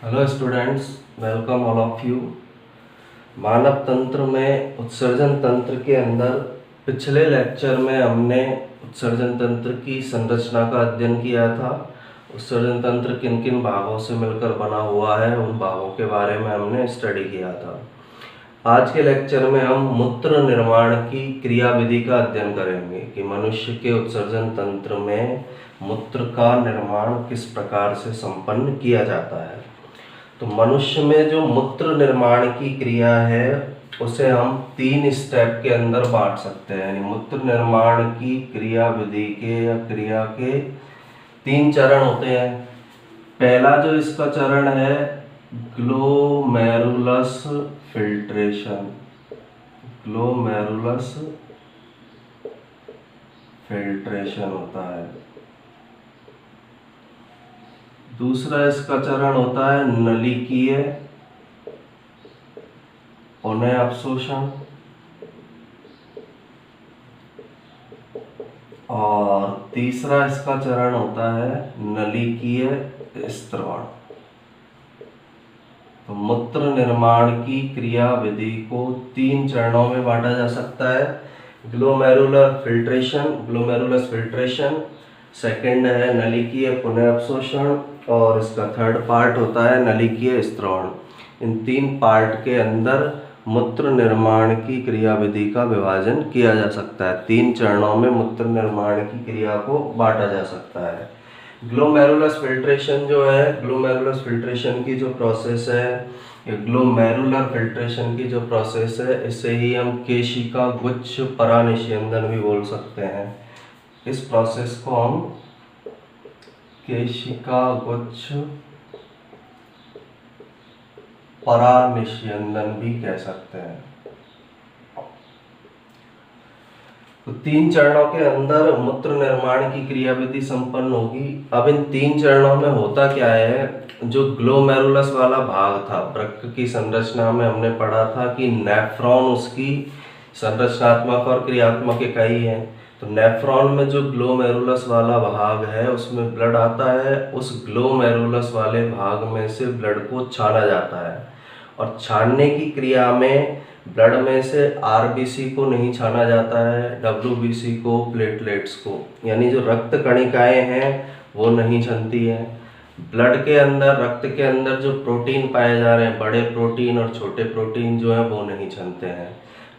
Hello students, welcome all of you. मानव तंत्र में उत्सर्जन तंत्र के अंदर पिछले लेक्चर में हमने उत्सर्जन तंत्र की संरचना का अध्ययन किया था। उत्सर्जन तंत्र किन किन भागों से मिलकर बना हुआ है, उन भागों के बारे में हमने स्टडी किया था। आज के लेक्चर में हम मूत्र निर्माण की क्रियाविधि का अध्ययन करेंगे कि मनुष्य के उत्सर्जन तंत्र में मूत्र का निर्माण किस प्रकार से संपन्न किया जाता है। तो मनुष्य में जो मूत्र निर्माण की क्रिया है उसे हम 3 स्टेप के अंदर बांट सकते हैं। यानी मूत्र निर्माण की क्रिया विधि के या क्रिया के 3 चरण होते हैं। पहला जो इसका चरण है ग्लोमेरुलस फिल्ट्रेशन। ग्लोमेरुलस फिल्ट्रेशन होता है। दूसरा इसका चरण होता है नलिकीय पुनः अवशोषण और तीसरा इसका चरण होता है नलिकीय स्त्रवण। तो मूत्र निर्माण की क्रिया विधि को 3 चरणों में बांटा जा सकता है। ग्लोमेरुलस फिल्ट्रेशन, सेकंड है नलिकीय पुनः अवशोषण और इसका थर्ड पार्ट होता है नलिकीय स्त्रवण। इन 3 पार्ट के अंदर मूत्र निर्माण की क्रिया विधि का विभाजन किया जा सकता है। 3 चरणों में मूत्र निर्माण की क्रिया को बांटा जा सकता है। ग्लोमेरुलस फिल्ट्रेशन जो है, ग्लोमेरुलस फिल्ट्रेशन की जो प्रोसेस है, ग्लोमेरुलर फिल्ट्रेशन की जो प्रोसेस है, इसे ही हम केशिका गुच्छ परानिस्यंदन भी बोल सकते हैं। इस प्रोसेस को हम केशिका गुच्छ परानिस्यंदन भी कह सकते हैं। तो 3 चरणों के अंदर मूत्र निर्माण की क्रियाविधि संपन्न होगी। अब इन 3 चरणों में होता क्या है, जो ग्लोमेरुलस वाला भाग था, वृक्क की संरचना में हमने पढ़ा था कि नेफ्रॉन उसकी संरचनात्मक और क्रियात्मक इकाई है। तो नेफ्रॉन में जो ग्लोमेरुलस वाला भाग है उसमें ब्लड आता है। उस ग्लोमेरुलस वाले भाग में से ब्लड को छाना जाता है और छानने की क्रिया में ब्लड में से आरबीसी को नहीं छाना जाता है, डब्ल्यूबीसी को, प्लेटलेट्स को, यानी जो रक्त कणिकाएं हैं वो नहीं छनती हैं। ब्लड के अंदर, रक्त के अंदर जो प्रोटीन पाए जा रहे हैं, बड़े प्रोटीन और छोटे प्रोटीन जो हैं वो नहीं छनते हैं।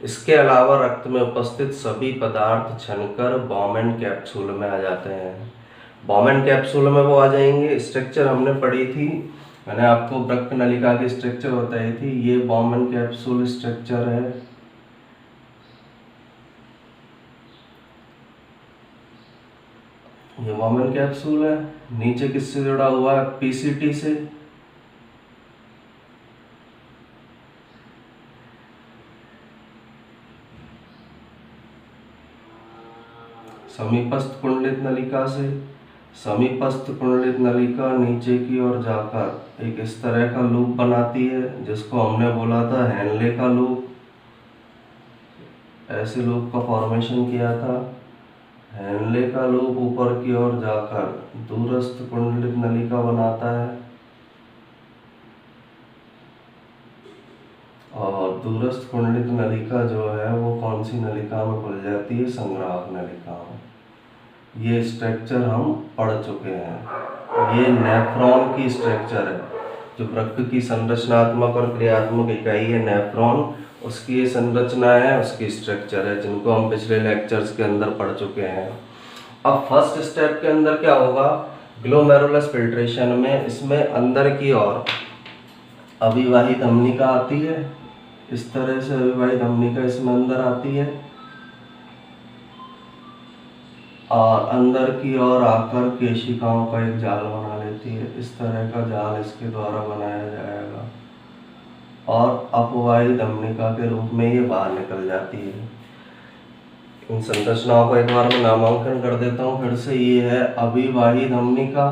इसके अलावा रक्त में उपस्थित सभी पदार्थ छनकर बॉमेन कैप्सूल में आ जाते हैं। बॉमेन कैप्सूल में वो आ जाएंगे। स्ट्रक्चर हमने पढ़ी थी, मैंने आपको वृक्क नलिका की स्ट्रक्चर बताई थी। ये बॉमेन कैप्सूल स्ट्रक्चर है। ये बॉमेन कैप्सूल है। नीचे किससे जुड़ा हुआ है? पीसीटी से। समीपस्थ कुंडलित नलिका से। समीपस्थ कुंडलित नलिका नीचे की ओर जाकर एक इस तरह का लूप बनाती है, जिसको हमने बोला था हेनले का लूप। ऐसे लूप का फॉर्मेशन किया था। हेनले का लूप ऊपर की ओर जाकर दूरस्थ कुंडलित नलिका बनाता है और दूरस्थ कुंडलित नलिका जो है वो कौन सी नलिका में खुल जाती है? संग्राहक नलिका में। ये स्ट्रक्चर हम पढ़ चुके हैं। ये नेफ्रॉन की स्ट्रक्चर है, जो वृक्क की संरचनात्मक और क्रियात्मक इकाई है नेफ्रॉन, उसकी ये संरचना है, उसकी स्ट्रक्चर है, जिनको हम पिछले लेक्चर्स के अंदर पढ़ चुके हैं। अब फर्स्ट स्टेप के अंदर क्या होगा? ग्लोमेरुलस फिल्ट्रेशन में इसमें अंदर की ओर अविवाहित धमनिका आती है। इस तरह से अविवाहित धमनिका इसमें अंदर आती है और अंदर की ओर आकर केशिकाओं का एक जाल बना लेती है। इस तरह का जाल इसके द्वारा बनाया जाएगा और अपवाही धमनिका के रूप में ये बाहर निकल जाती है। इन संरचनाओं को एक बार मैं नामांकन कर देता हूँ फिर से। ये है अविवाही धमनिका।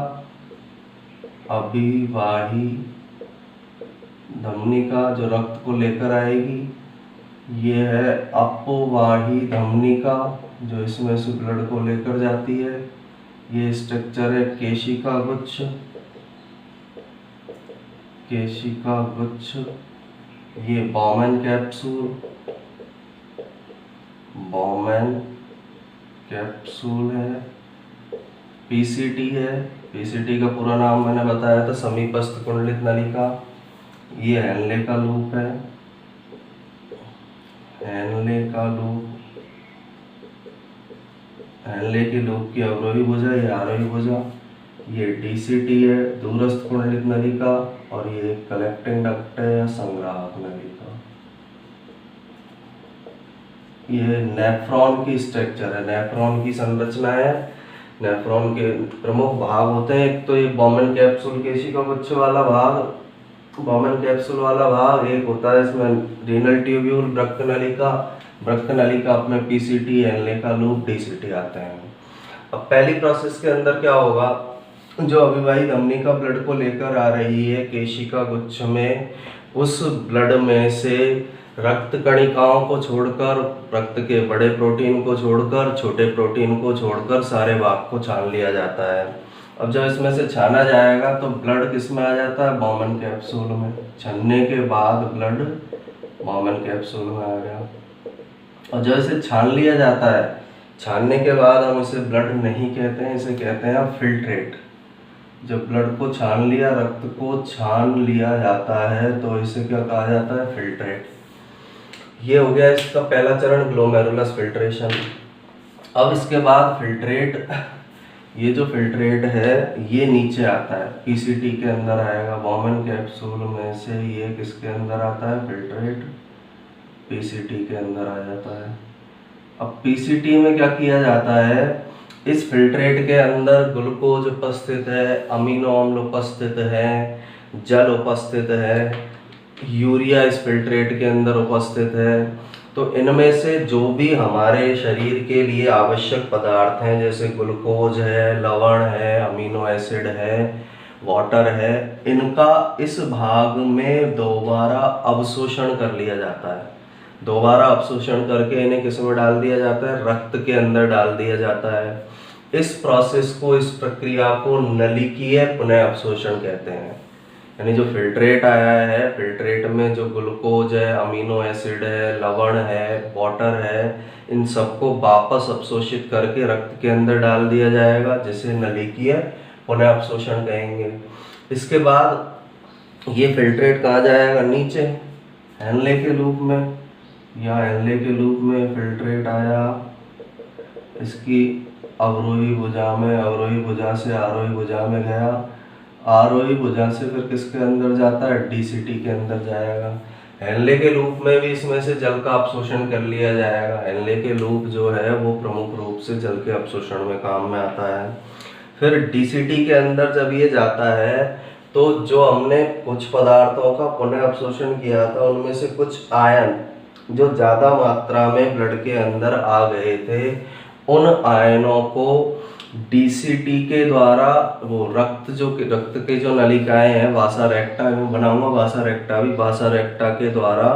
अविवाही धमनिका जो रक्त को लेकर आएगी। ये है अपवाही धमनिका जो इसमें से ब्लड को लेकर जाती है। ये स्ट्रक्चर है केशिका गुच्छ। केशिका गुच्छ, ये बॉमेन कैप्सूल, बॉमेन कैप्सूल है। पीसीटी है, पीसीटी का पूरा नाम मैंने बताया था समीपस्थ कुंडलित नलिका। ये हेनले का लूप है, हेनले का लूप, हेनले के लूप की अवरोही भुजा, ये आरोही भुजा। ये डीसीटी है, दूरस्थ कुंडलित नलिका, और ये कलेक्टिंग डक्ट है या संग्राहक नलिका। ये नेफ्रॉन की स्ट्रक्चर है, नेफ्रॉन की संरचना है। नेफ्रॉन के प्रमुख भाग होते हैं, एक तो ये बॉमेन कैप्सूल केशिका गुच्छ वाला भाग, बॉमेन कैप्सूल वाला भाग एक होता है, इसमें रीनल ट्यूब्यूल, वृक्क नलिका, वृक्क नलिका में पीसीटी, हेनले का लूप, डीसीटी आते हैं। अब पहली प्रोसेस के अंदर क्या होगा, जो अविवाहित धमनी का ब्लड को लेकर आ रही है केशिका गुच्छ में, उस ब्लड में से रक्त कणिकाओं को छोड़कर, रक्त के बड़े प्रोटीन को छोड़कर, छोटे प्रोटीन को छोड़कर सारे भाग को छान लिया जाता है। अब जब इसमें से छाना जाएगा तो ब्लड किस में आ जाता है, बॉमेन कैप्सूल में। छानने के बाद ब्लड बॉमेन कैप्सूल में आ गया। और जब इसे छान लिया जाता है, छानने के बाद हम इसे ब्लड नहीं कहते हैं, इसे कहते हैं फिल्ट्रेट। जब ब्लड को छान लिया, रक्त को छान लिया जाता है तो इसे क्या कहा जाता है, फिल्ट्रेट। ये हो गया इसका पहला चरण, ग्लोमेरुलस फिल्ट्रेशन। अब इसके बाद फिल्ट्रेट, ये जो फिल्ट्रेट है ये नीचे आता है, पीसीटी के अंदर आएगा, बॉमेन कैप्सूल में से ये किसके अंदर आता है, फिल्ट्रेट पीसीटी के अंदर आ जाता है। अब पीसीटी में क्या किया जाता है, इस फिल्ट्रेट के अंदर ग्लूकोज उपस्थित है, अमीनो अम्ल उपस्थित है, जल उपस्थित है, यूरिया इस फिल्ट्रेट के अंदर उपस्थित है। तो इनमें से जो भी हमारे शरीर के लिए आवश्यक पदार्थ हैं, जैसे ग्लूकोज है, लवण है, अमीनो एसिड है, वाटर है, इनका इस भाग में दोबारा अवशोषण कर लिया जाता है। दोबारा अवशोषण करके इन्हें किस में डाल दिया जाता है, रक्त के अंदर डाल दिया जाता है। इस प्रोसेस को, इस प्रक्रिया को नलिकीय पुनः अवशोषण कहते हैं। यानी जो फिल्ट्रेट आया है, फिल्ट्रेट में जो ग्लूकोज है, अमीनो एसिड है, लवण है, वाटर है, इन सबको वापस अवशोषित करके रक्त के अंदर डाल दिया जाएगा, जिसे नलिकीय पुनः अवशोषण कहेंगे। इसके बाद ये फिल्ट्रेट कहाँ जाएगा, नीचे हेनले के लूप में। यहाँ हेनले के लूप में फिल्ट्रेट आया, इसकी अवरोही भुजा में, अवरोही भुजा से आरोही भुजा में गया, आरोही भुजा से फिर किसके अंदर जाता है, डीसीटी के अंदर जाएगा। हेनले के लूप में भी इसमें से जल का अवशोषण कर लिया जाएगा। हेनले के लूप जो है वो प्रमुख रूप से जल के अवशोषण में काम में आता है। फिर डीसीटी के अंदर जब ये जाता है तो जो हमने कुछ पदार्थों का पुनः अवशोषण किया था, उनमें से कुछ आयन जो ज़्यादा मात्रा में ब्लड के अंदर आ गए थे, उन आयनों को डीसीटी के द्वारा, वो रक्त के जो नलिकाएं हैं, वासा रेक्टा में बनाऊंगा, वासा रेक्टा भी, वासा रेक्टा के द्वारा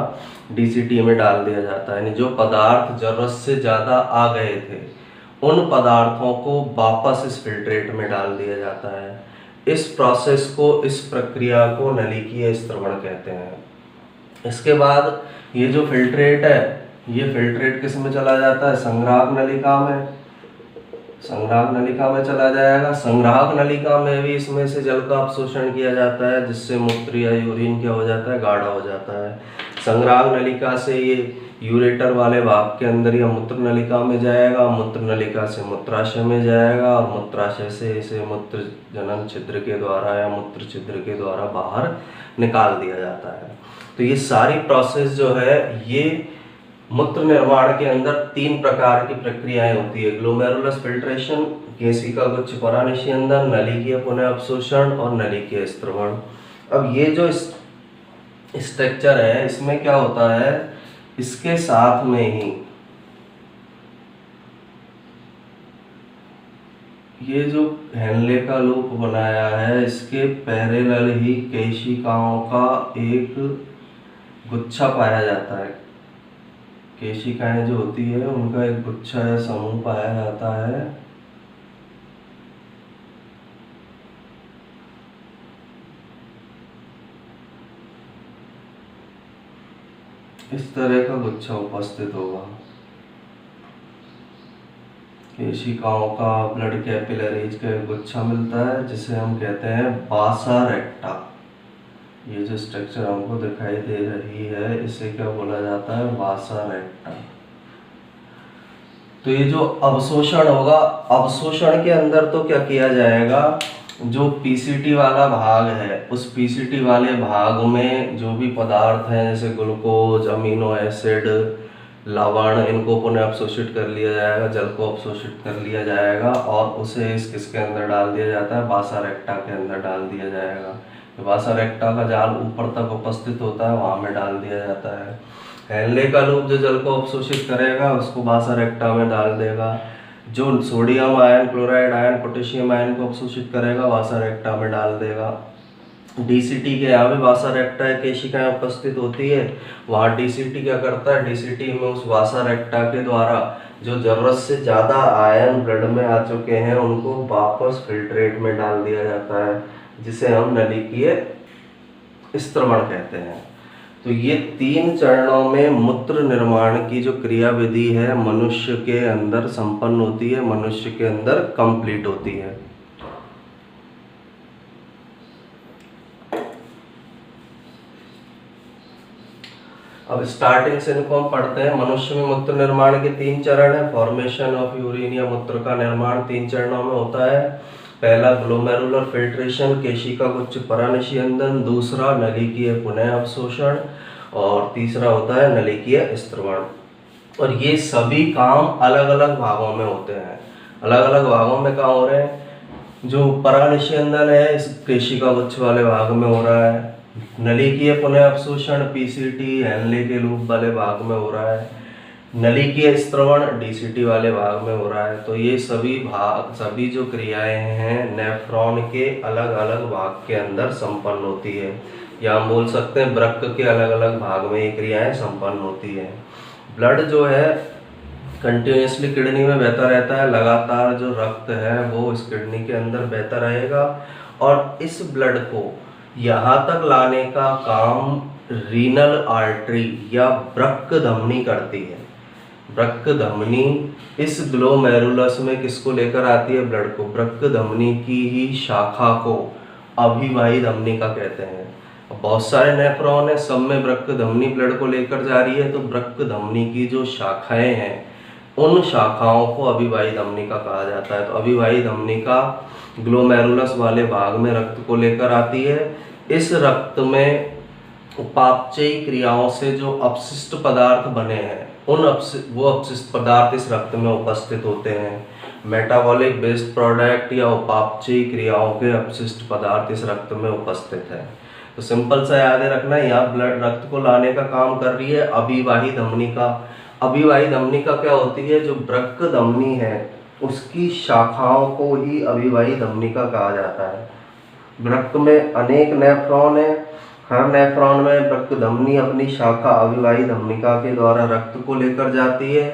डीसीटी में डाल दिया जाता है। यानी जो पदार्थ जरूरत से ज़्यादा आ गए थे, उन पदार्थों को वापस इस फिल्ट्रेट में डाल दिया जाता है। इस प्रोसेस को, इस प्रक्रिया को नलिकीय स्त्रवण कहते हैं। इसके बाद ये जो फिल्ट्रेट है, ये फिल्ट्रेट किस में चला जाता है, संग्राहक नलिका में। संग्राहक नलिका में चला जाएगा। संग्राहक नलिका में भी इसमें से जल का अवशोषण किया जाता है, जिससे मूत्र या यूरिन क्या हो जाता है, गाढ़ा हो जाता है। संग्राहक नलिका से ये यूरेटर वाले भाग के अंदर या मूत्र नलिका में जाएगा, मूत्र नलिका से मूत्राशय में जाएगा, और मूत्राशय से इसे मूत्र जनन छिद्र के द्वारा या मूत्र छिद्र के द्वारा बाहर निकाल दिया जाता है। तो ये सारी प्रोसेस जो है, ये मूत्र निर्माण के अंदर 3 प्रकार की प्रक्रियाएं होती है, ग्लोमेरुलस फिल्ट्रेशन, केशिका गुच्छ परानिषेधन, नलिकीय पुनः अवशोषण और नलिकीय स्त्रवण। अब ये जो स्ट्रक्चर है, इसमें क्या होता है, इसके साथ में ही ये जो हेनले का लूप बनाया है, इसके पैरेलल ही केशिकाओं का एक गुच्छा पाया जाता है। केशिकाएं जो होती है उनका एक गुच्छा या समूह पाया जाता है। इस तरह का गुच्छा उपस्थित होगा। केशिकाओं का ब्लड कैपिलरीज का एक गुच्छा मिलता है जिसे हम कहते हैं बासा रेक्टा। ये जो स्ट्रक्चर हमको दिखाई दे रही है इसे क्या बोला जाता है? बासा रेक्टा। तो ये जो अवशोषण होगा, अवशोषण के अंदर तो क्या किया जाएगा, जो पीसीटी वाला भाग है उस पीसीटी वाले भाग में जो भी पदार्थ हैं जैसे ग्लूकोज, अमीनो एसिड, लवण, इनको पुनः अवशोषित कर लिया जाएगा, जल को अवशोषित कर लिया जाएगा और उसे इस किसके अंदर डाल दिया जाता है? बासा रेक्टा के अंदर डाल दिया जाएगा। तो बासा रेक्टा का जाल ऊपर तक उपस्थित होता है, वहां में डाल दिया जाता है। हेनले का लूप जो जल को अवशोषित करेगा उसको बासा रेक्टा में डाल देगा। जो sodium ion, chloride ion, potassium ion को अवशोषित करेगा बासा रेक्टा में डाल देगा। डीसीटी के यहाँ भी बासा रेक्टा केशिकाएं उपस्थित होती है, वहाँ डीसीटी क्या करता है? डीसीटी में उस बासा रेक्टा के द्वारा जो जरूरत से ज़्यादा आयन ब्लड में आ चुके हैं उनको वापस फिल्ट्रेट में डाल दिया जाता है, जिसे हम नलिकीय स्त्रवण कहते हैं। तो ये 3 चरणों में मूत्र निर्माण की जो क्रिया विधि है मनुष्य के अंदर संपन्न होती है, मनुष्य के अंदर कंप्लीट होती है। अब स्टार्टिंग से इनको हम पढ़ते हैं। मनुष्य में मूत्र निर्माण के 3 चरण है। फॉर्मेशन ऑफ यूरिन या मूत्र का निर्माण 3 चरणों में होता है। पहला ग्लोमेरुलर फिल्ट्रेशन, केशिका गुच्छ परानिषियंदन, दूसरा नलिकीय पुनः अवशोषण और तीसरा होता है नलिकीय स्त्रवण। और ये सभी काम अलग अलग भागों में होते हैं। अलग अलग भागों में क्या हो रहे हैं? जो परानिषियंदन है इस केशिका गुच्छ वाले भाग में हो रहा है। नलिकीय पुनः अवशोषण पीसीटी हेनले के लूप वाले भाग में हो रहा है। नलिकीय स्त्रवण डीसीटी वाले भाग में हो रहा है। तो ये सभी जो क्रियाएं हैं नेफ्रॉन के अलग अलग भाग के अंदर संपन्न होती है, या हम बोल सकते हैं वृक्क के अलग अलग भाग में ये क्रियाएं संपन्न होती है। ब्लड जो है कंटिन्यूसली किडनी में बहता रहता है, लगातार जो रक्त है वो इस किडनी के अंदर बहता रहेगा और इस ब्लड को यहाँ तक लाने का काम रीनल आर्टरी या वृक्क धमनी करती है। वृक्क धमनी इस ग्लोमेरुलस में किसको लेकर आती है? ब्लड को। वृक्क धमनी की ही शाखा को अभिवाही धमनी का कहते हैं। बहुत सारे नेफ्रॉन है, सब में वृक्क धमनी ब्लड को लेकर जा रही है, तो वृक्क धमनी की जो शाखाएं हैं उन शाखाओं को अभिवाही धमनी का कहा जाता है। तो अभिवाही धमनी का ग्लोमेरुलस वाले भाग में रक्त को लेकर आती है। इस रक्त में उपापचयी क्रियाओं से जो अपशिष्ट पदार्थ बने हैं वो अपशिष्ट पदार्थ इस रक्त में उपस्थित होते हैं। मेटाबॉलिक वेस्ट प्रोडक्ट या उपापचयी क्रियाओं के अपशिष्ट पदार्थ इस रक्त में उपस्थित है। तो सिंपल सा याद रखना, यहाँ ब्लड रक्त को लाने का काम कर रही है अभिवाही धमनी का। अभिवाही धमनी का क्या होती है? जो वृक्क धमनी है उसकी शाखाओं को ही अभिवाही धमनी का कहा जाता है। वृक्क में अनेक नेफ्रॉन है, हर नेफ्रॉन में वृक्क धमनी अपनी शाखा अभिवाही धमनिका के द्वारा रक्त को लेकर जाती है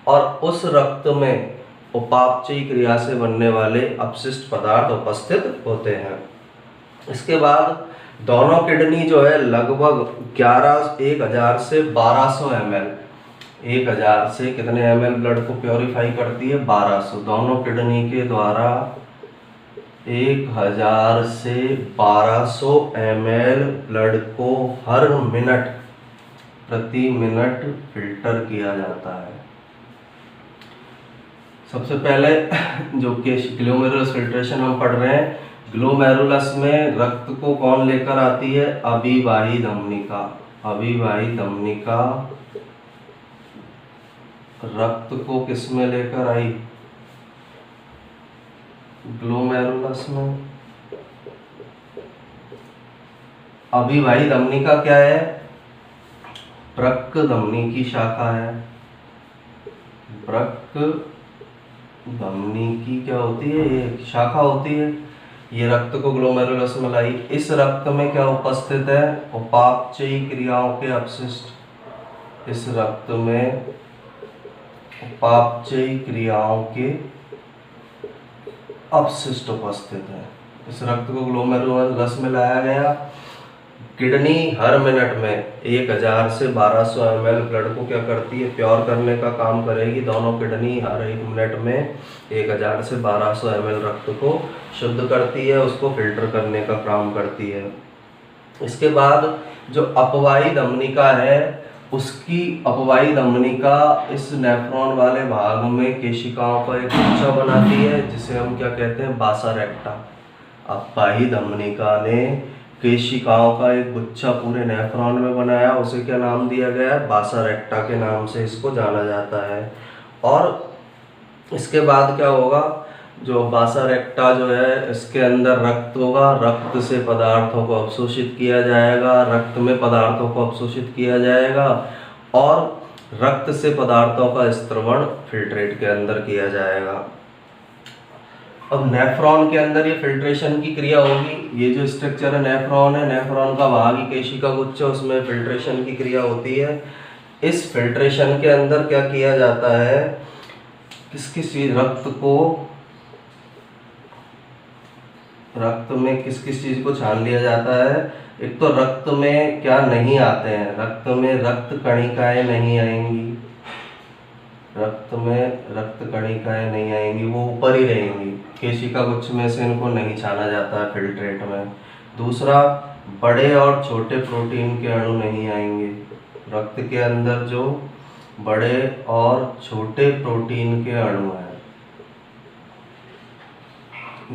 और उस रक्त में उपापचयी क्रिया से बनने वाले अपशिष्ट पदार्थ उपस्थित होते हैं। इसके बाद दोनों किडनी जो है लगभग 1000 से 1200 ml, 1000 से कितने ml ब्लड को प्योरीफाई करती है? 1200। दोनों किडनी के द्वारा 1000 से 1200 ml ब्लड को हर मिनट प्रति मिनट फिल्टर किया जाता है। सबसे पहले जो ग्लोमेरुलस फिल्ट्रेशन हम पढ़ रहे हैं, ग्लोमेरुलस में रक्त को कौन लेकर आती है? अभिवाही धमनिका। अभिवाही धमनिका रक्त को किस में लेकर आई? ग्लोमेरुलस में। अभिवाही धमनिका क्या है? वृक्क धमनी की शाखा है। वृक्क धमनी की क्या होती है? ये शाखा होती है। ये रक्त को ग्लोमेरुलस में लाई। इस रक्त में क्या उपस्थित है? उपापचयी क्रियाओं के अपशिष्ट। इस रक्त में उपापचयी क्रियाओं के अपशिष्ट उपस्थित है। इस रक्त को ग्लोमेरुलस में लाया गया, किडनी हर मिनट में 1000 से 1200 ml ब्लड को क्या करती है, प्योर करने का काम करेगी। दोनों किडनी हर एक मिनट में 1000 से 1200 ml रक्त को शुद्ध करती है, उसको फिल्टर करने का काम करती है। इसके बाद जो अपवायी धमनिका है, उसकी अपवायी धमनिका इस नेफ्रॉन वाले भाग में केशिकाओं का एक गुच्छा बनाती है, जिसे हम क्या कहते हैं, बासा रेक्टा। अपवायी धमनिका ने केशिकाओं का एक गुच्छा पूरे नेफ्रॉन में बनाया, उसे क्या नाम दिया गया है, बासा रेक्टा के नाम से इसको जाना जाता है। और इसके बाद क्या होगा, जो बासा रेक्टा जो है, इसके अंदर रक्त होगा, रक्त से पदार्थों को अवशोषित किया जाएगा, रक्त में पदार्थों को अवशोषित किया जाएगा और रक्त से पदार्थों का स्त्रवण फिल्ट्रेट के अंदर किया जाएगा। अब नेफ्रॉन के अंदर ये फिल्ट्रेशन की क्रिया होगी। ये जो स्ट्रक्चर है नेफ्रॉन है, नेफ्रॉन का भाग ही केशिका गुच्छा, उसमें फिल्ट्रेशन की क्रिया होती है। इस फिल्ट्रेशन के अंदर क्या किया जाता है, किस किस चीज, रक्त में किस किस चीज को छान लिया जाता है। एक तो रक्त में क्या नहीं आते हैं, रक्त में रक्त कणिकाएं नहीं आएंगी, रक्त में रक्त कणिकाएं नहीं आएंगी, वो ऊपर ही रहेंगी। केशिका गुच्छ में से इनको नहीं छाना जाता है फिल्ट्रेट में। दूसरा, बड़े और छोटे प्रोटीन के अणु नहीं आएंगे। रक्त के अंदर जो बड़े और छोटे प्रोटीन के अणु हैं,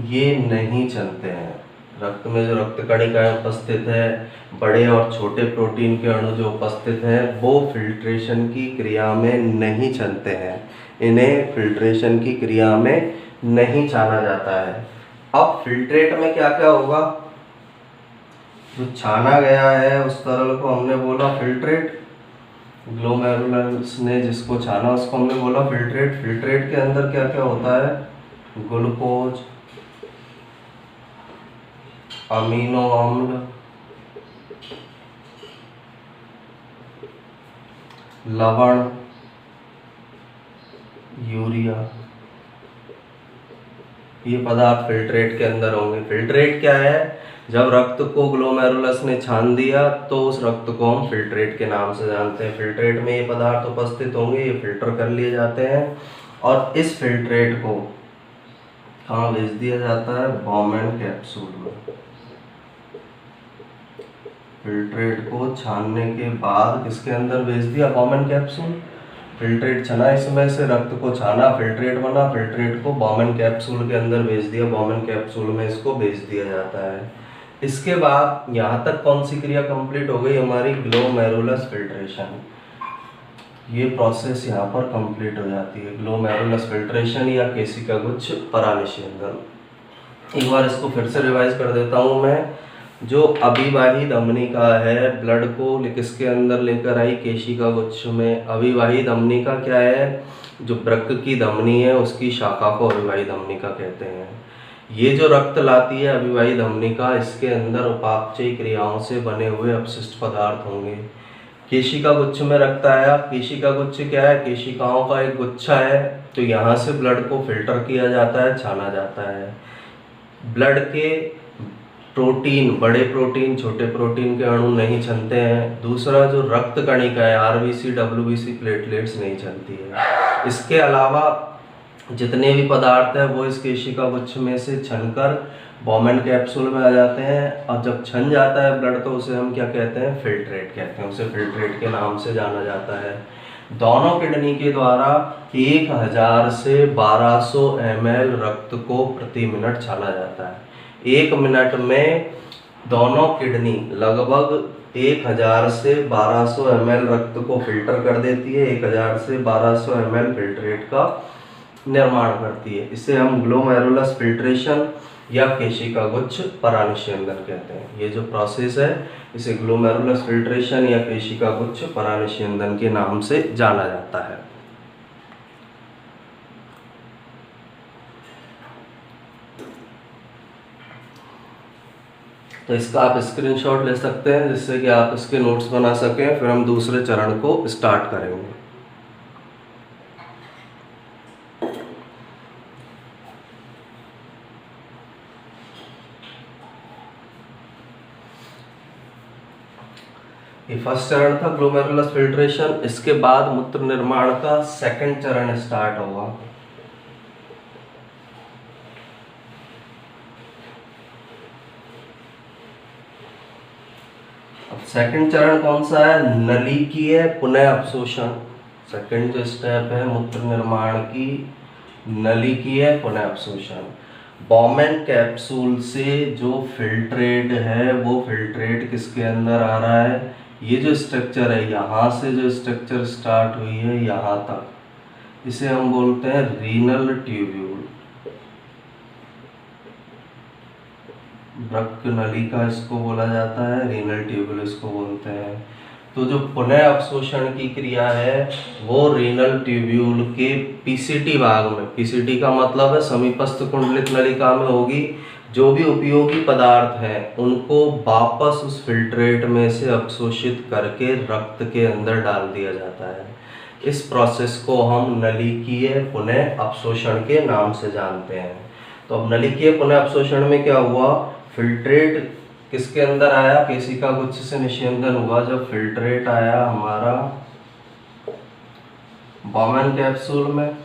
ये नहीं चलते हैं। रक्त में जो रक्त कणिकाएं उपस्थित है, बड़े और छोटे प्रोटीन के अणु जो उपस्थित हैं, वो फिल्ट्रेशन की क्रिया में नहीं चलते हैं, इन्हें फिल्ट्रेशन की क्रिया में नहीं छाना जाता है। अब फिल्ट्रेट में क्या क्या होगा, जो छाना गया है उस तरल को हमने बोला फिल्ट्रेट, ग्लोमेरुलस ने जिसको छाना उसको हमने बोला फिल्ट्रेट। फिल्ट्रेट के अंदर क्या क्या होता है, ग्लूकोज, अमीनो अम्ल, लवण, यूरिया, ये पदार्थ फिल्ट्रेट के अंदर होंगे। फिल्ट्रेट क्या है, जब रक्त को ग्लोमेरुलस ने छान दिया तो उस रक्त को हम फिल्ट्रेट के नाम से जानते हैं। फिल्ट्रेट में ये पदार्थ उपस्थित होंगे, ये फिल्टर कर लिए जाते हैं और इस फिल्ट्रेट को कहाँ भेज दिया जाता है, बॉमेन कैप्सूल में। फिल्ट्रेट को छानने के बाद किसके अंदर भेज दिया, बॉमेन कैप्सूल। फिल्ट्रेट छना, इसमें से रक्त को छाना, फिल्ट्रेट बना, फिल्ट्रेट को बॉमेन कैप्सूल के अंदर भेज दिया, बॉमेन कैप्सूल में इसको भेज दिया जाता है। इसके बाद यहाँ तक कौन सी क्रिया कंप्लीट हो गई हमारी, ग्लोमेरुलस फिल्ट्रेशन। ये प्रोसेस यहाँ पर कंप्लीट हो जाती है, ग्लोमेरुलस फिल्ट्रेशन या केशिका गुच्छ परानिषेधन। एक बार इसको फिर से रिवाइज कर देता हूँ मैं। जो अभिवाही धमनिका है, ब्लड को किसके अंदर लेकर आई, केशिका गुच्छ में। अभिवाही धमनिका क्या है, जो वृक्क की धमनी है उसकी शाखा को अभिवाही धमनिका कहते हैं। ये जो रक्त लाती है अभिवाही धमनिका, इसके अंदर उपापचयी क्रियाओं से बने हुए अपशिष्ट पदार्थ होंगे। केशिका गुच्छ में रक्त आया, केशिका गुच्छ क्या है, केशिकाओं का एक गुच्छा है, तो यहाँ से ब्लड को फिल्टर किया जाता है, छाना जाता है। ब्लड के प्रोटीन, बड़े प्रोटीन, छोटे प्रोटीन के अणु नहीं छनते हैं। दूसरा, जो रक्त कणिका है, आरबीसी, डब्ल्यूबीसी, प्लेटलेट्स नहीं छनती है। इसके अलावा जितने भी पदार्थ हैं वो इस केशिका गुच्छ में से छनकर बॉमेन कैप्सूल में आ जाते हैं, और जब छन जाता है ब्लड तो उसे हम क्या कहते हैं, फिल्ट्रेट कहते हैं, उसे फिल्ट्रेट के नाम से जाना जाता है। दोनों किडनी के द्वारा 1000 से 1200 ml रक्त को प्रति मिनट छाना जाता है। 1 मिनट में दोनों किडनी लगभग 1000 से 1200 ml रक्त को फिल्टर कर देती है, 1000 से 1200 ml फिल्ट्रेट का निर्माण करती है। इसे हम ग्लोमेरुलस फिल्ट्रेशन या केशिका गुच्छ परानिषेधन कहते हैं। ये जो प्रोसेस है इसे ग्लोमेरुलस फिल्ट्रेशन या केशिका गुच्छ परानिषेधन के नाम से जाना जाता है। तो इसका आप स्क्रीनशॉट ले सकते हैं जिससे कि आप इसके नोट्स बना सकें, फिर हम दूसरे चरण को स्टार्ट करेंगे। ये फर्स्ट चरण था ग्लोमेरुलस फिल्ट्रेशन। इसके बाद मूत्र निर्माण का सेकंड चरण स्टार्ट होगा। अब सेकंड चरण कौन सा है? नलिकीय पुनः अवशोषण। सेकंड जो स्टेप है मूत्र निर्माण की, नलिकीय पुनः अवशोषण। बॉमेन कैप्सूल से जो फिल्ट्रेट है वो फिल्ट्रेट किसके अंदर आ रहा है? ये जो स्ट्रक्चर है, यहाँ से जो स्ट्रक्चर स्टार्ट हुई है यहाँ तक, इसे हम बोलते हैं रीनल ट्यूब्यूल। वृक्क नलिका इसको बोला जाता है, रीनल ट्यूब्यूल इसको बोलते हैं। तो जो पुनः अवशोषण की क्रिया है वो रीनल ट्यूब्यूल के पीसीटी भाग में, पीसीटी का मतलब है समीपस्थ कुंडलित नलिका में होगी। जो भी उपयोगी पदार्थ हैं उनको वापस उस फिल्ट्रेट में से अवशोषित करके रक्त के अंदर डाल दिया जाता है। इस प्रोसेस को हम नलिकीय पुनः अवशोषण के नाम से जानते हैं। तो अब नलिकीय पुनः अवशोषण में क्या हुआ? फिल्ट्रेट किसके अंदर आया? केशिका गुच्छ से निषेचन हुआ। जब फिल्ट्रेट आया हमारा बॉमेन कैप्सूल में,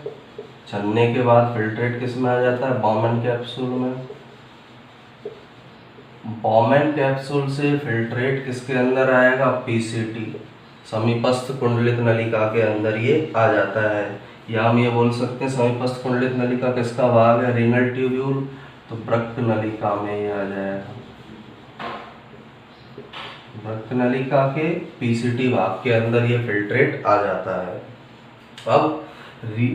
चलने के बाद फिल्ट्रेट किस में आ जाता है? बॉमेन कैप्सूल में। बॉमेन कैप्सूल से फिल्ट्रेट किसके अंदर आएगा? पीसीटी, समीपस्थ कुंडलित नलिका के अंदर ये आ जाता है। या हम ये बोल सकते हैं समीपस्थ कुंडलित नलिका किसका भाग है? Renal tubule. तो वृक्क नलिका में ये आ जाएगा। वृक्क नलिका के पीसीटी भाग के अंदर ये फिल्ट्रेट आ जाता है। अब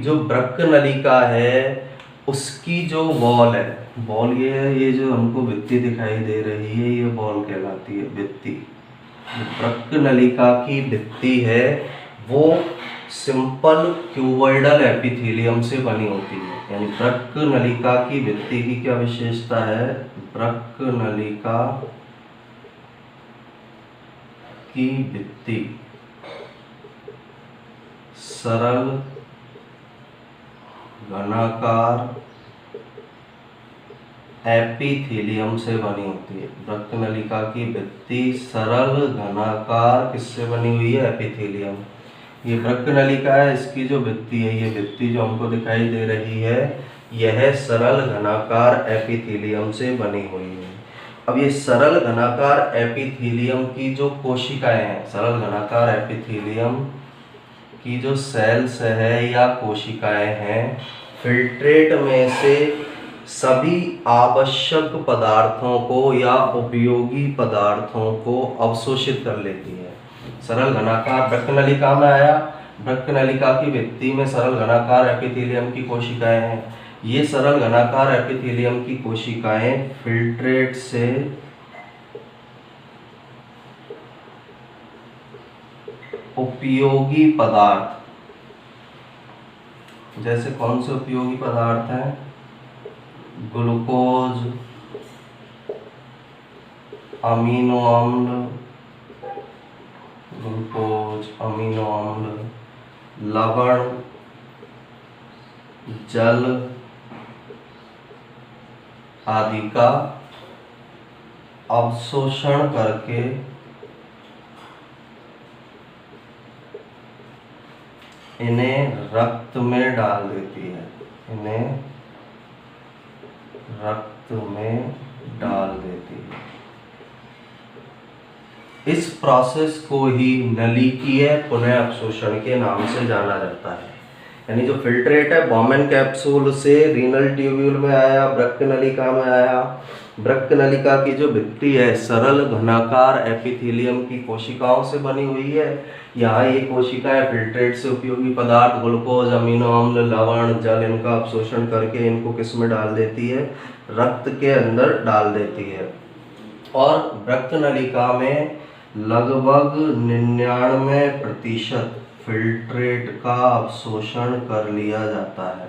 जो वृक्क नलिका है उसकी जो वॉल है, वॉल ये है, ये जो हमको भित्ति दिखाई दे रही है ये वॉल कहलाती है, भित्ति। वृक्क नलिका की भित्ति है वो सिंपल क्यूबॉइडल एपिथेलियम से बनी होती है। यानी वृक्क नलिका की भित्ति की क्या विशेषता है? वृक्क नलिका की भित्ति सरल घनाकार एपिथेलियम से बनी होती है। वृक्क नलिका की भित्ति सरल घनाकार किससे बनी हुई है? एपिथेलियम। ये वृक्क नलिका है, इसकी जो भित्ति है, ये भित्ति जो हमको दिखाई दे रही है यह सरल घनाकार एपिथेलियम से बनी हुई है। अब ये सरल घनाकार एपिथेलियम की जो कोशिकाएं हैं, सरल घनाकार एपिथेलियम की जो सेल्स है या कोशिकाएं हैं, फिल्ट्रेट में से सभी आवश्यक पदार्थों को या उपयोगी पदार्थों को अवशोषित कर लेती है। सरल घनाकार वृक्क नलिका में आया, वृक्क नलिका की भित्ति में सरल घनाकार एपिथेलियम की कोशिकाएं हैं। ये सरल घनाकार एपिथेलियम की कोशिकाएं फिल्ट्रेट से उपयोगी पदार्थ, जैसे कौन से उपयोगी पदार्थ हैं? ग्लूकोज, अमीनो अम्ल, ग्लूकोज, अमीनो अम्ल, लवण, जल आदि का अवशोषण करके इन्हें रक्त में डाल देती है, इन्हें रक्त में डाल देती है। इस प्रोसेस को ही नलिकीय पुनः अवशोषण के नाम से जाना जाता है। यानी जो फिल्ट्रेट है बॉमेन कैप्सूल से रीनल ट्यूब्यूल में आया, वृक्क नलिका में आया। वृक्क नलिका की जो भित्ति है सरल घनाकार एपिथेलियम की कोशिकाओं से बनी हुई है। यहाँ ये कोशिकाएं फिल्ट्रेट से उपयोगी पदार्थ ग्लूकोज, अमीनो अम्ल, लवण, जल इनका अवशोषण करके इनको किस में डाल देती है? रक्त के अंदर डाल देती है। और वृक्क नलिका में लगभग 99% फिल्ट्रेट का अवशोषण कर लिया जाता है।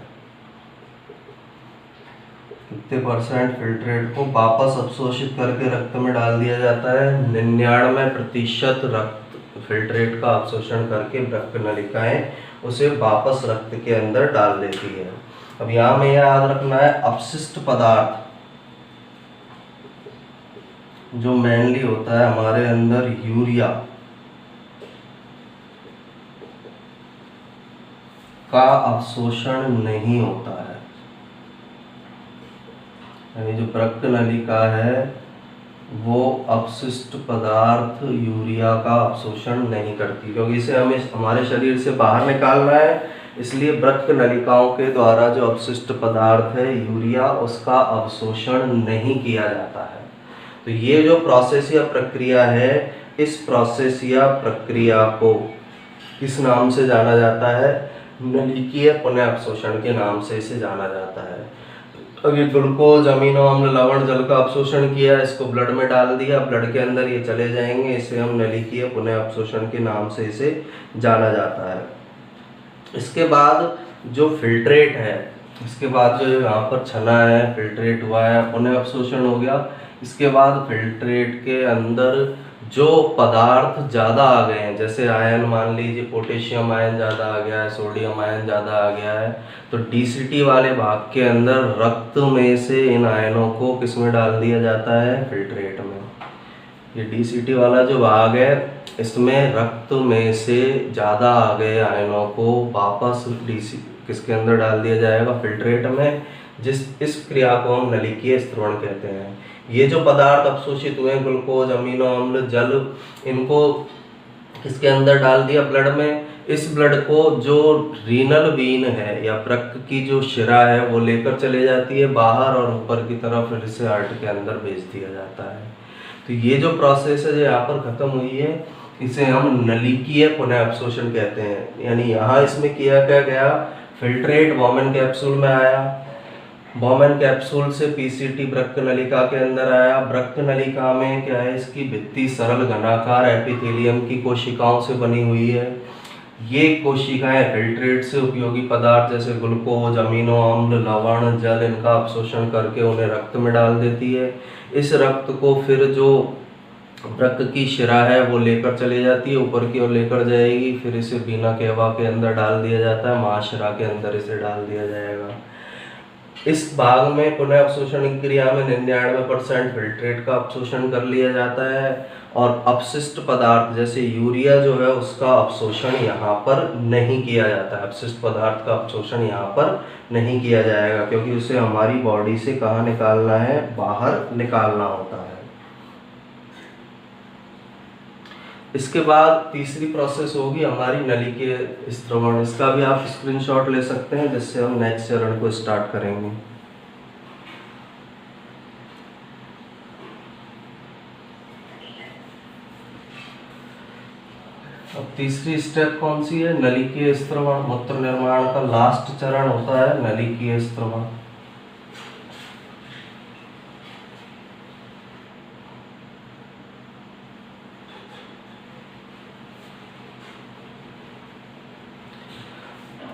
कितने परसेंट फिल्ट्रेट को वापस अवशोषित करके रक्त में डाल दिया जाता है? 99% रक्त फिल्ट्रेट का अवशोषण करके वृक्क नलिकाएं उसे वापस रक्त के अंदर डाल देती है। अब यहाँ में याद रखना है अपशिष्ट पदार्थ जो मेनली होता है हमारे अंदर यूरिया, का अवशोषण नहीं होता है, यानी जो प्रक्त नलिका है वो अपशिष्ट पदार्थ यूरिया का अवशोषण नहीं करती, क्योंकि इसे हमें हमारे शरीर से बाहर निकालना है। इसलिए वृक्क नलिकाओं के द्वारा जो अपशिष्ट पदार्थ है यूरिया, उसका अवशोषण नहीं किया जाता है। तो ये जो प्रोसेस या प्रक्रिया है, इस प्रोसेस या प्रक्रिया को किस नाम से जाना जाता है? नलिकीय पुनः अवशोषण के नाम से इसे जाना जाता है। अब ये ग्लूकोज, अमीनो अम्ल, लवण जल का अवशोषण किया, इसको ब्लड में डाल दिया, ब्लड के अंदर ये चले जाएंगे, इसे हम नलिकीय पुनः अवशोषण के नाम से इसे जाना जाता है। इसके बाद जो फिल्ट्रेट है, इसके बाद जो यहाँ पर छना है, फिल्ट्रेट हुआ है, पुनः अवशोषण हो गया। इसके बाद फिल्ट्रेट के अंदर जो पदार्थ ज़्यादा आ गए हैं, जैसे आयन, मान लीजिए पोटेशियम आयन ज़्यादा आ गया है, सोडियम आयन ज़्यादा आ गया है, तो डीसीटी वाले भाग के अंदर रक्त में से इन आयनों को किस में डाल दिया जाता है? फिल्ट्रेट में। ये डीसीटी वाला जो भाग है, इसमें रक्त में से ज़्यादा आ गए आयनों को वापस किसके अंदर डाल दिया जाएगा? फिल्ट्रेट में। इस क्रिया को हम नलिकीय स्त्रवण कहते हैं। ये जो पदार्थ अवशोषित हुए, ग्लूकोज, अमीनो अम्ल, जल, इनको किसके अंदर डाल दिया? ब्लड में। इस ब्लड को जो रीनल वीन है या वृक्क की जो शिरा है वो लेकर चले जाती है बाहर, और ऊपर की तरफ फिर से हार्ट के अंदर भेज दिया जाता है। तो ये जो प्रोसेस है जो यहाँ पर खत्म हुई है, इसे हम नलिकीय पुनः अवशोषण कहते हैं। यानी यहाँ इसमें किया क्या गया? फिल्ट्रेट बॉमन कैप्सूल में आया, बॉमन कैप्सूल से पीसीटी वृक्क नलिका के अंदर आया। वृक्क नलिका में क्या है? इसकी भित्ति सरल घनाकार एपिथेलियम की कोशिकाओं से बनी हुई है। ये कोशिकाएं फिल्ट्रेट से उपयोगी पदार्थ जैसे ग्लूकोज, अमीनो अम्ल, लवण, जल, इनका अवशोषण करके उन्हें रक्त में डाल देती है। इस रक्त को फिर जो वृक्क की शिरा है वो लेकर चली जाती है, ऊपर की ओर लेकर जाएगी, फिर इसे वीना केवा के अंदर डाल दिया जाता है, महाशिरा के अंदर इसे डाल दिया जाएगा। इस भाग में पुनः अवशोषण की क्रिया में 99% फिल्ट्रेट का अवशोषण कर लिया जाता है, और अपशिष्ट पदार्थ जैसे यूरिया जो है उसका अवशोषण यहाँ पर नहीं किया जाता है। अपशिष्ट पदार्थ का अवशोषण यहाँ पर नहीं किया जाएगा, क्योंकि उसे हमारी बॉडी से कहाँ निकालना है? बाहर निकालना होता है। इसके बाद तीसरी प्रोसेस होगी हमारी नलिकीय स्त्रवण। इसका भी आप स्क्रीनशॉट ले सकते हैं, जिससे हम नेक्स्ट चरण को स्टार्ट करेंगे। अब तीसरी स्टेप कौन सी है? नलिकीय स्त्रवण। मूत्र निर्माण का लास्ट चरण होता है नलिकीय स्त्रवण।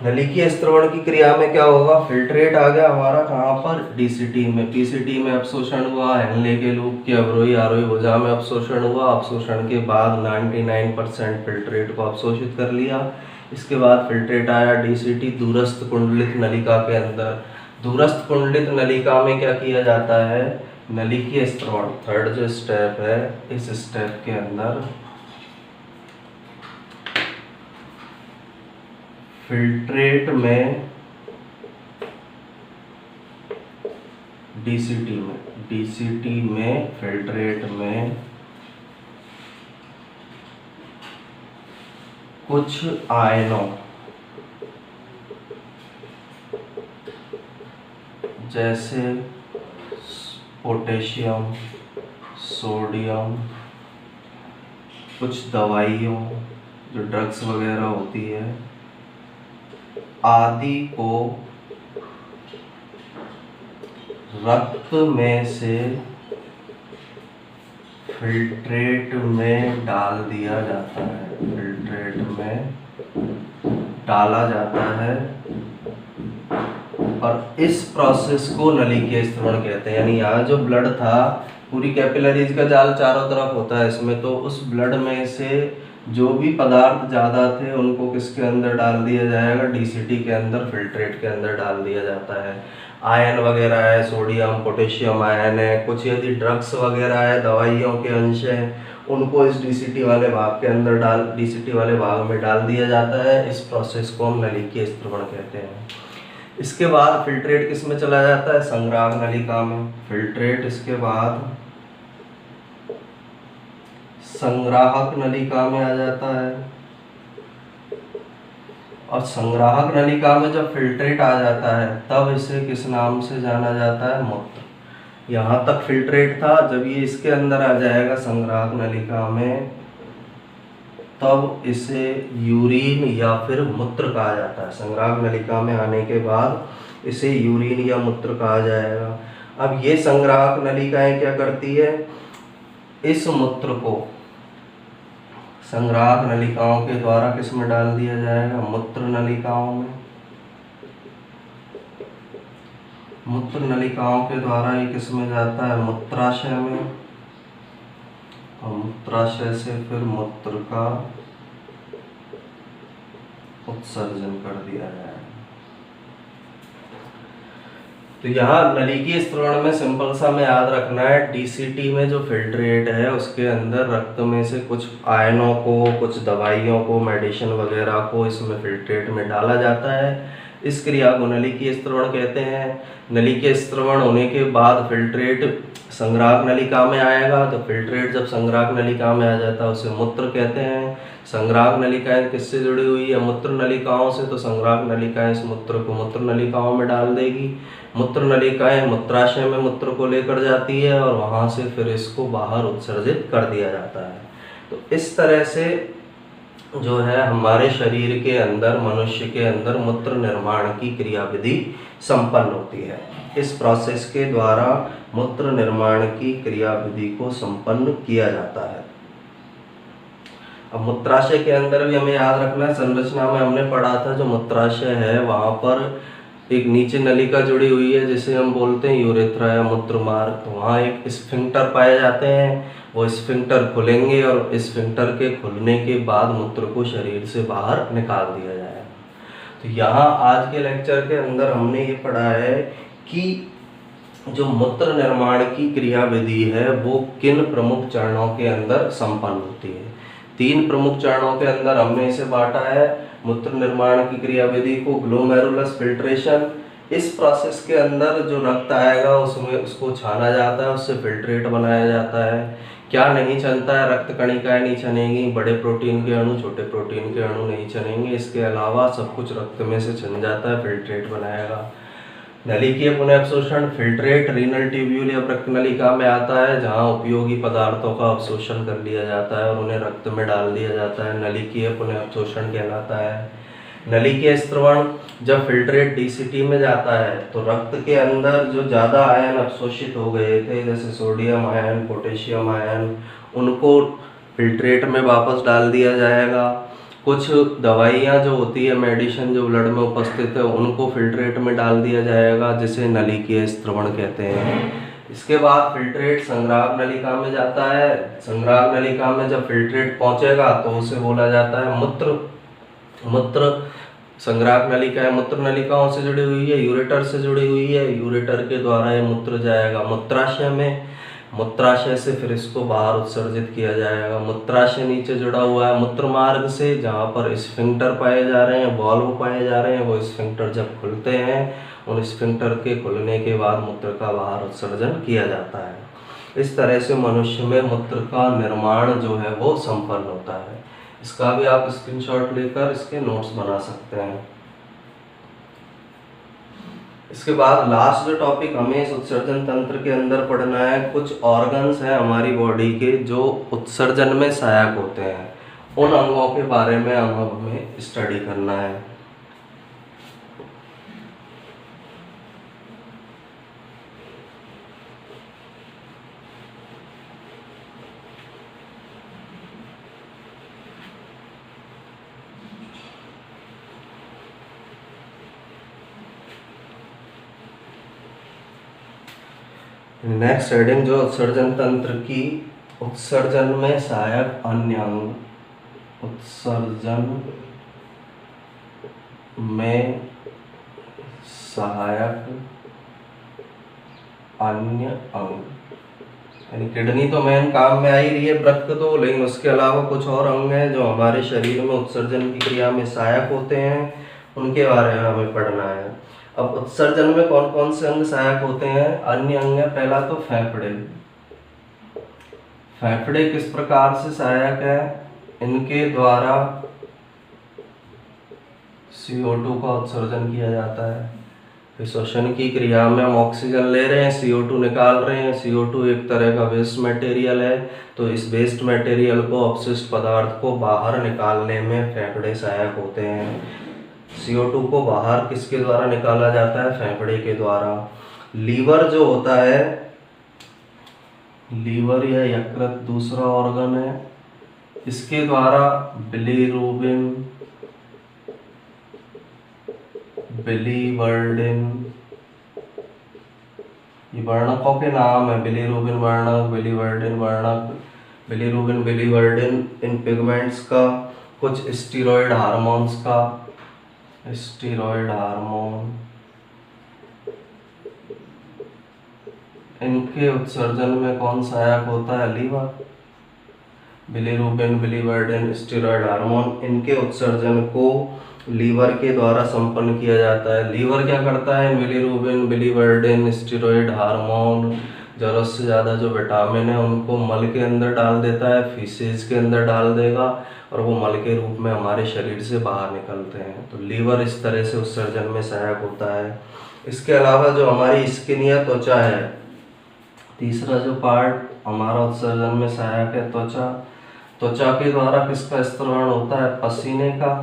नलिकीय स्त्रवण की क्रिया में क्या होगा? फिल्ट्रेट आ गया हमारा कहाँ पर? डीसीटी में। पीसीटी में अवशोषण हुआ, हेनले के लूप की अवरोही आरोही भुजा में अवशोषण हुआ। अवशोषण के बाद 99% फिल्ट्रेट को अवशोषित कर लिया। इसके बाद फिल्ट्रेट आया डीसीटी दूरस्थ कुंडलित नलिका के अंदर। दूरस्थ कुंडलित नलिका में क्या किया जाता है? नलिकीय स्त्रवण। थर्ड जो स्टेप है, इस स्टेप के अंदर फिल्ट्रेट में डीसीटी में फिल्ट्रेट में कुछ आयनों जैसे पोटेशियम, सोडियम, कुछ दवाइयों जो ड्रग्स वगैरह होती है आदि को रक्त में से फिल्ट्रेट में डाल दिया जाता है। फिल्ट्रेट में डाला जाता है, और इस प्रोसेस को नलिकीय स्त्रवण कहते हैं। यानी यहाँ जो ब्लड था, पूरी कैपिलरीज का जाल चारों तरफ होता है इसमें, तो उस ब्लड में से जो भी पदार्थ ज़्यादा थे उनको किसके अंदर डाल दिया जाएगा? डीसीटी के अंदर, फिल्ट्रेट के अंदर डाल दिया जाता है। आयन वगैरह है, सोडियम पोटेशियम आयन है, कुछ यदि ड्रग्स वगैरह है, दवाइयों के अंश हैं, उनको इस डीसीटी वाले भाग के अंदर डीसीटी वाले भाग में डाल दिया जाता है। इस प्रोसेस को हम नलिकीय स्त्रवण कहते हैं। इसके बाद फिल्ट्रेट किस में चला जाता है? संग्राहक नलिका में। फिल्ट्रेट इसके बाद संग्राहक नलिका में आ जाता है, और संग्राहक नलिका में जब फिल्ट्रेट आ जाता है तब इसे किस नाम से जाना जाता है? मूत्र। यहाँ तक फिल्ट्रेट था, जब ये इसके अंदर आ जाएगा संग्राहक नलिका में तब इसे यूरिन या फिर मूत्र कहा जाता है। संग्राहक नलिका में आने के बाद इसे यूरिन या मूत्र कहा जाएगा। अब ये संग्राहक नलिकाएं क्या करती है? इस मूत्र को संग्राहक नलिकाओं के द्वारा किस में डाल दिया जाएगा? मूत्र नलिकाओं में। मूत्र नलिकाओं के द्वारा ये किस में जाता है? मूत्राशय में, और मूत्राशय से फिर मूत्र का उत्सर्जन कर दिया जाएगा। तो यहाँ नलिकीय स्त्रवण में सिंपल सा में याद रखना है, डीसीटी में जो फिल्ट्रेट है उसके अंदर रक्त में से कुछ आयनों को, कुछ दवाइयों को, मेडिसिन वगैरह को इसमें फिल्ट्रेट में डाला जाता है। इस क्रिया को नलिकीय स्त्रवण कहते हैं। नलिकीय स्त्रवण होने के बाद फिल्ट्रेट संग्राहक नलिका में आएगा, तो फिल्ट्रेट जब संग्राहक नलिका में आ जाता है उसे मूत्र कहते हैं। संग्राहक नलिकाएं किससे जुड़ी हुई है? मूत्र नलिकाओं से। तो संग्राहक नलिकाएं इस मूत्र को मूत्र नलिकाओं में डाल देगी। मूत्र नलिकाएं मूत्राशय में मूत्र को लेकर जाती है और वहां से फिर इसको बाहर उत्सर्जित कर दिया जाता है। तो इस तरह से जो है हमारे शरीर के अंदर, मनुष्य के अंदर मूत्र निर्माण की क्रियाविधि संपन्न होती है। इस प्रोसेस के द्वारा मूत्र निर्माण की क्रियाविधि को संपन्न किया जाता है। अब मूत्राशय के अंदर भी हमें याद रखना है, संरचना में हमने पढ़ा था जो मूत्राशय है वहां पर एक नीचे नलिका जुड़ी हुई है जिसे हम बोलते हैं यूरेथ्रा या मूत्र मार्ग। तो वहाँ एक स्फिंक्टर पाए जाते हैं, वो स्फिंक्टर खुलेंगे और स्फिंक्टर के खुलने के बाद मूत्र को शरीर से बाहर निकाल दिया जाएगा। तो यहाँ आज के लेक्चर के अंदर हमने ये पढ़ा है कि जो मूत्र निर्माण की क्रियाविधि है वो किन प्रमुख चरणों के अंदर संपन्न होती है। 3 प्रमुख चरणों के अंदर हमने इसे बांटा है मूत्र निर्माण की क्रियाविधि को। ग्लोमेरुलस फिल्ट्रेशन, इस प्रोसेस के अंदर जो रक्त आएगा उसमें उसको छाना जाता है, उससे फिल्ट्रेट बनाया जाता है। क्या नहीं छनता है? रक्त कणिकाएं नहीं छनेंगी, बड़े प्रोटीन के अणु, छोटे प्रोटीन के अणु नहीं छनेंगे। इसके अलावा सब कुछ रक्त में से छन जाता है, फिल्ट्रेट बनाएगा। नलिकीय पुनःअवशोषण, फिल्ट्रेट रीनल ट्यूब्यूल या वृक्क नलिका में आता है जहां उपयोगी पदार्थों का अवशोषण कर लिया जाता है और उन्हें रक्त में डाल दिया जाता है, नलिकीय पुनःअवशोषण कहलाता है। नलिकीय स्त्रवण, जब फिल्ट्रेट डीसीटी में जाता है तो रक्त के अंदर जो ज़्यादा आयन अवशोषित हो गए थे जैसे सोडियम आयन, पोटेशियम आयन, उनको फिल्ट्रेट में वापस डाल दिया जाएगा। कुछ दवाइयाँ जो होती है, मेडिसिन जो ब्लड में उपस्थित है, उनको फिल्ट्रेट में डाल दिया जाएगा जिसे नलिकीय स्त्रवण कहते हैं। इसके बाद फिल्ट्रेट संग्राहक नलिका में जाता है। संग्राहक नलिका में जब फिल्ट्रेट पहुंचेगा तो उसे बोला जाता है मूत्र। मूत्र संग्राहक नलिका है, मूत्र नलिकाओं से जुड़ी हुई है, यूरेटर से जुड़ी हुई है। यूरेटर के द्वारा ये मूत्र जाएगा मूत्राशय में, मूत्राशय से फिर इसको बाहर उत्सर्जित किया जाएगा। मूत्राशय नीचे जुड़ा हुआ है मूत्र मार्ग से, जहाँ पर स्फिंक्टर पाए जा रहे हैं, वाल्व पाए जा रहे हैं। वो स्फिंक्टर जब खुलते हैं, उन स्फिंक्टर के खुलने के बाद मूत्र का बाहर उत्सर्जन किया जाता है। इस तरह से मनुष्य में मूत्र का निर्माण जो है वो संपन्न होता है। इसका भी आप स्क्रीनशॉट लेकर इसके नोट्स बना सकते हैं। इसके बाद लास्ट जो टॉपिक हमें इस उत्सर्जन तंत्र के अंदर पढ़ना है, कुछ ऑर्गन्स हैं हमारी बॉडी के जो उत्सर्जन में सहायक होते हैं, उन अंगों के बारे में हमें स्टडी करना है। नेक्स्ट हेडिंग जो उत्सर्जन तंत्र की, उत्सर्जन में सहायक अन्य अंग। उत्सर्जन में सहायक अन्य अंग, यानी किडनी तो मेन काम में आ ही रही है, वृक्क तो, लेकिन उसके अलावा कुछ और अंग हैं जो हमारे शरीर में उत्सर्जन की क्रिया में सहायक होते हैं, उनके बारे में हमें पढ़ना है। अब उत्सर्जन में कौन कौन से अंग सहायक होते हैं? अन्य अंग है, पहला तो फेफड़े। फेफड़े किस प्रकार से सहायक है? इनके द्वारा CO2 का उत्सर्जन किया जाता है। फिर श्वसन की क्रिया में हम ऑक्सीजन ले रहे हैं, CO2 निकाल रहे हैं। CO2 एक तरह का वेस्ट मटेरियल है, तो इस वेस्ट मटेरियल को, अपशिष्ट पदार्थ को बाहर निकालने में फेफड़े सहायक होते हैं। CO2 को बाहर किसके द्वारा निकाला जाता है? फेफड़े के द्वारा। लीवर जो होता है, लीवर या यकृत दूसरा ऑर्गन है, इसके द्वारा बिलीरुबिन, बिलीवर्डिन, ये वर्णकों के नाम है, बिलीरुबिन वर्णक, बिलीवर्डिन वर्णक, बिलीरुबिन, बिलीवर्डिन इन पिगमेंट्स का, कुछ स्टीरॉयड हार्मोन्स का, स्टीरॉयड हार्मोन, इनके उत्सर्जन में कौन सहायक होता है? Liver. Bilirubin, biliverdin, steroid hormone, इनके उत्सर्जन को लीवर के द्वारा संपन्न किया जाता है। लीवर क्या करता है? बिलीरुबिन, बिलीवर्डिन, स्टीरॉयड हार्मोन, जरूरत से ज़्यादा जो विटामिन है उनको मल के अंदर डाल देता है, फीसेज के अंदर डाल देगा, और वो मल के रूप में हमारे शरीर से बाहर निकलते हैं। तो लीवर इस तरह से उत्सर्जन में सहायक होता है। इसके अलावा जो हमारी स्किन या त्वचा है, तीसरा जो पार्ट हमारा उत्सर्जन में सहायक है, त्वचा। त्वचा के द्वारा किसका स्त्रवण होता है? पसीने का।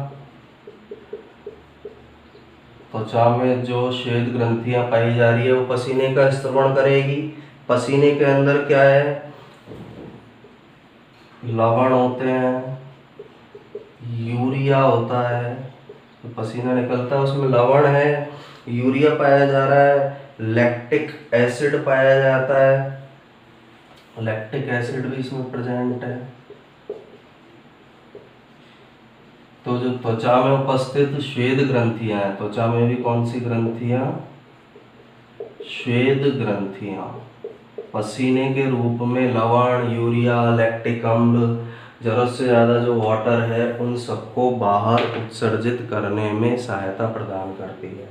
त्वचा में जो श्वेत ग्रंथियां पाई जा रही है वो पसीने का स्त्रवण करेगी। पसीने के अंदर क्या है? लवण होते हैं, यूरिया होता है, तो पसीना निकलता है उसमें लवण है, यूरिया पाया जा रहा है, लैक्टिक एसिड पाया जाता है, लैक्टिक एसिड भी इसमें प्रेजेंट है। तो जो त्वचा में उपस्थित श्वेत ग्रंथियां हैं, त्वचा में भी कौन सी ग्रंथियां? श्वेत ग्रंथियां, पसीने के रूप में लवण, यूरिया, लैक्टिक अम्ल, जरूरत से ज़्यादा जो वाटर है, उन सबको बाहर उत्सर्जित करने में सहायता प्रदान करती है।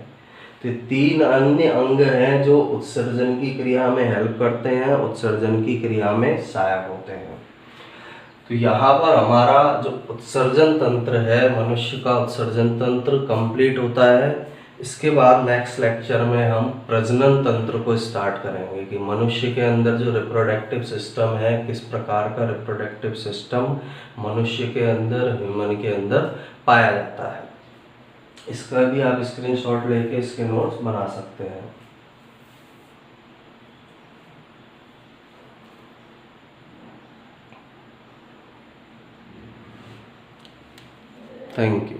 तो तीन अन्य अंग हैं जो उत्सर्जन की क्रिया में हेल्प करते हैं, उत्सर्जन की क्रिया में सहायक होते हैं। तो यहाँ पर हमारा जो उत्सर्जन तंत्र है, मनुष्य का उत्सर्जन तंत्र कंप्लीट होता है। इसके बाद नेक्स्ट लेक्चर में हम प्रजनन तंत्र को स्टार्ट करेंगे कि मनुष्य के अंदर जो रिप्रोडक्टिव सिस्टम है, किस प्रकार का रिप्रोडक्टिव सिस्टम मनुष्य के अंदर, ह्यूमन के अंदर पाया जाता है। इसका भी आप स्क्रीनशॉट लेके इसके नोट्स बना सकते हैं। Thank you.